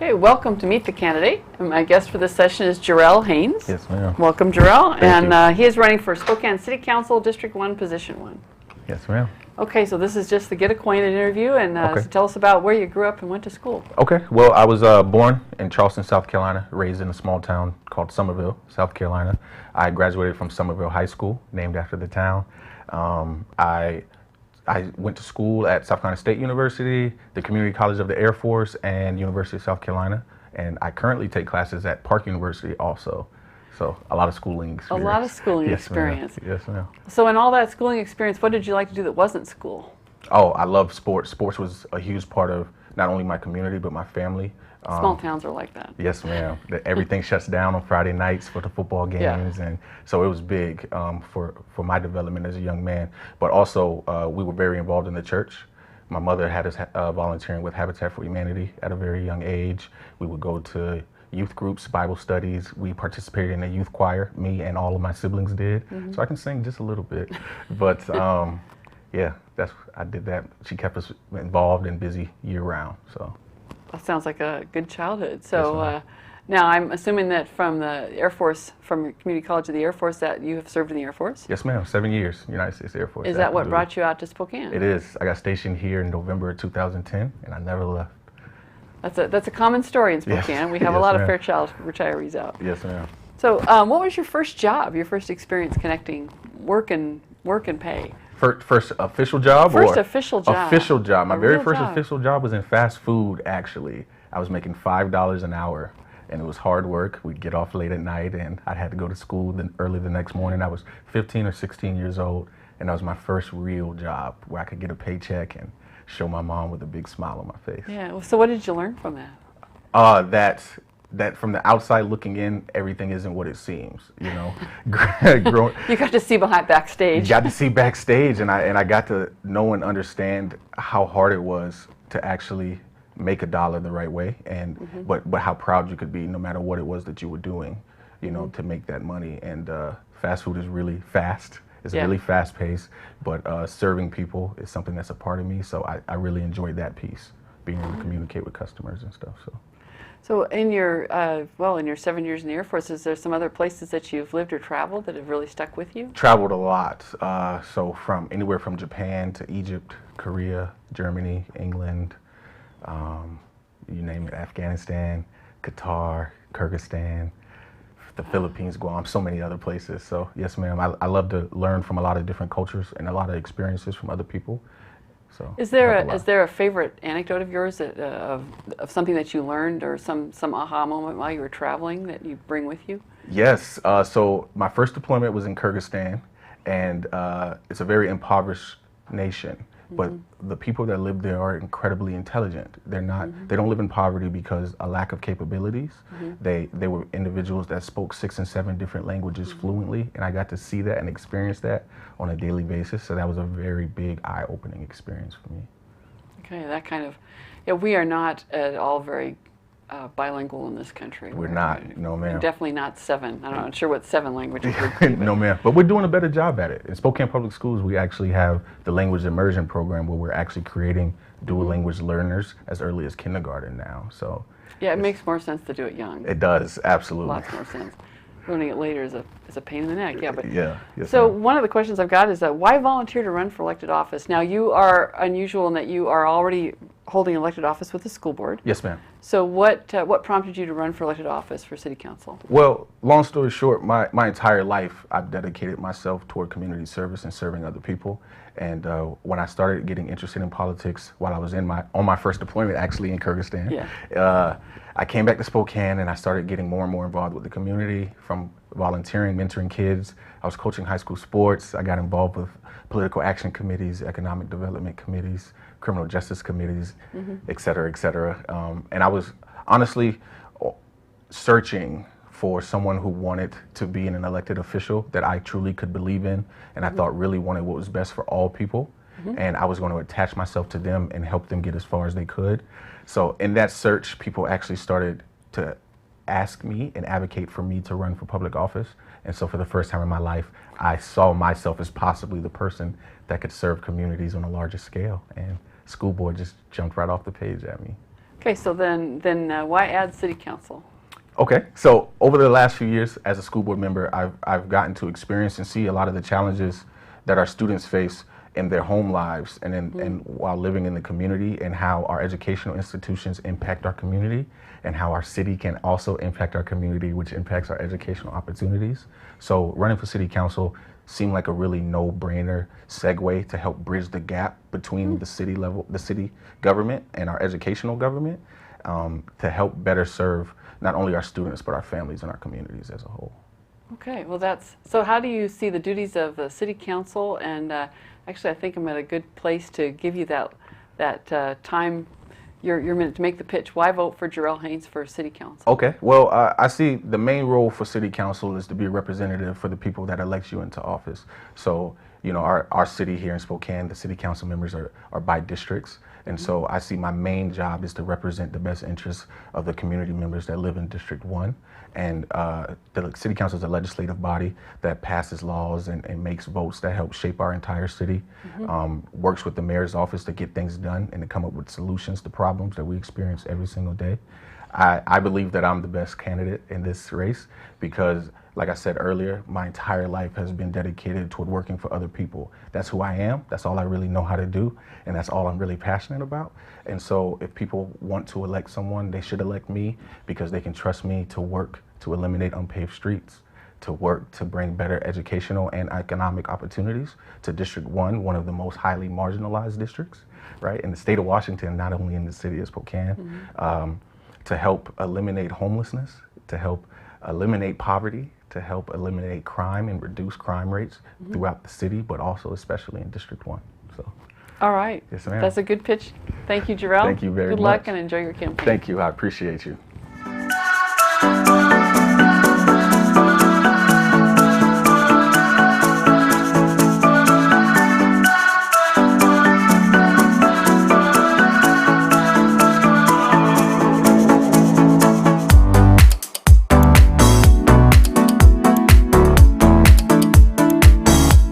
Okay, welcome to Meet the Candidate. And my guest for this session is Jerrall Haynes. Yes, ma'am. Welcome, Jerrall. Thank you. He is running for Spokane City Council, District 1, Position 1. Yes, ma'am. Okay, so this is just the get acquainted interview, and Okay. so tell us about where you grew up and went to school. Okay, well, I was born in Charleston, South Carolina, raised in a small town called Summerville, South Carolina. I graduated from Summerville High School, named after the town. I went to school at South Carolina State University, the Community College of the Air Force, and University of South Carolina. And I currently take classes at Park University also. So a lot of schooling experience. A lot of schooling Yes, experience. Ma'am. Yes, ma'am. So in all that schooling experience, what did you like to do that wasn't school? Oh, I love sports. Sports was a huge part of not only my community, but my family. Small towns are like that. Yes, ma'am. Everything shuts down on Friday nights for the football games, and so it was big for my development as a young man. But also, we were very involved in the church. My mother had us volunteering with Habitat for Humanity at a very young age. We would go to youth groups, Bible studies. We participated in a youth choir. Me and all of my siblings did. So I can sing just a little bit. But yeah, I did that. She kept us involved and busy year round. So. That sounds like a good childhood. So Yes, now I'm assuming that from the Air Force, from your community college of the Air Force, that you have served in the Air Force? Yes, ma'am. 7 years, United States Air Force. Is that what brought you out to Spokane? It is. I got stationed here in November of 2010, and I never left. That's a common story in Spokane. Yes. We have a Yes, lot of ma'am. Fairchild retirees out. Yes, ma'am. So what was your first job, your first experience connecting work and pay? First official job? First or official job. Official job. My A very real first job. official job was in fast food, actually. I was making $5 an hour, and it was hard work. We'd get off late at night, and I had to go to school early the next morning. I was 15 or 16 years old, and that was my first real job where I could get a paycheck and show my mom with a big smile on my face. Yeah. So what did you learn from that? That from the outside looking in, everything isn't what it seems, you know. You got to see backstage. Got to see backstage, and I got to know and understand how hard it was to actually make a dollar the right way, and but how proud you could be no matter what it was that you were doing, you know, to make that money. And fast food is really fast. It's really fast paced, but serving people is something that's a part of me. So I really enjoyed that piece, being able to communicate with customers and stuff. So in your in your 7 years in the Air Force, is there some other places that you've lived or traveled that have really stuck with you? Traveled a lot. So from anywhere from Japan to Egypt, Korea, Germany, England, you name it, Afghanistan, Qatar, Kyrgyzstan, the Philippines, Guam, so many other places. So yes, ma'am, I love to learn from a lot of different cultures and a lot of experiences from other people. So Is there a favorite anecdote of yours that, of something that you learned, or some aha moment while you were traveling that you bring with you? Yes. So my first deployment was in Kyrgyzstan, and it's a very impoverished nation. But the people that live there are incredibly intelligent. They're not. They don't live in poverty because a lack of capabilities. They were individuals that spoke 6 and 7 different languages fluently, and I got to see that and experience that on a daily basis. So that was a very big, eye-opening experience for me. Okay, that kind of, we are not at all very bilingual in this country. We're not, no ma'am. Definitely not 7. I'm not sure what 7 languages would be. No ma'am, but we're doing a better job at it. In Spokane Public Schools, we actually have the language immersion program where we're actually creating dual language learners as early as kindergarten now. So yeah, it makes more sense to do it young. it does, absolutely. Lots more sense. Learning it later is a pain in the neck. Yeah, but yeah. Yes, so ma'am. one of the questions I've got is why volunteer to run for elected office? Now you are unusual in that you are already holding elected office with the school board. Yes, ma'am. So what prompted you to run for elected office for city council? Well, long story short, my entire life I've dedicated myself toward community service and serving other people. And when I started getting interested in politics while I was on my first deployment, actually in Kyrgyzstan, I came back to Spokane and I started getting more and more involved with the community, from volunteering, mentoring kids. I was coaching high school sports. I got involved with political action committees, economic development committees, criminal justice committees, et cetera, et cetera. And I was honestly searching for someone who wanted to be an elected official that I truly could believe in, and I thought really wanted what was best for all people. And I was going to attach myself to them and help them get as far as they could. So in that search, people actually started to ask me and advocate for me to run for public office. And so for the first time in my life, I saw myself as possibly the person that could serve communities on a larger scale. And school board just jumped right off the page at me. Okay, so then why add city council? Okay, so over the last few years as a school board member, I've gotten to experience and see a lot of the challenges that our students face in their home lives and while living in the community, and how our educational institutions impact our community, and how our city can also impact our community, which impacts our educational opportunities. So running for city council seemed like a really no-brainer segue to help bridge the gap between the city government and our educational government, to help better serve not only our students, but our families and our communities as a whole. Okay, well so how do you see the duties of the city council? And actually I think I'm at a good place to give you that time, your minute to make the pitch. Why vote for Jerrall Haynes for city council? Okay, well, I see the main role for city council is to be a representative for the people that elect you into office. So, you know, our city here in Spokane, the city council members are by districts. And so I see my main job is to represent the best interests of the community members that live in District 1. And the city council is a legislative body that passes laws and makes votes that help shape our entire city, works with the mayor's office to get things done and to come up with solutions to problems that we experience every single day. I believe that I'm the best candidate in this race because, like I said earlier, my entire life has been dedicated toward working for other people. That's who I am. That's all I really know how to do. And that's all I'm really passionate about. And so if people want to elect someone, they should elect me because they can trust me to work to eliminate unpaved streets, to work to bring better educational and economic opportunities to District 1, one of the most highly marginalized districts, right, in the state of Washington, not only in the city of Spokane, to help eliminate homelessness, to help eliminate poverty, to help eliminate crime and reduce crime rates throughout the city, but also especially in District 1. So, all right. Yes, ma'am. That's a good pitch. Thank you, Jerrall. Thank you very much. Good luck and enjoy your campaign. Thank you. I appreciate you.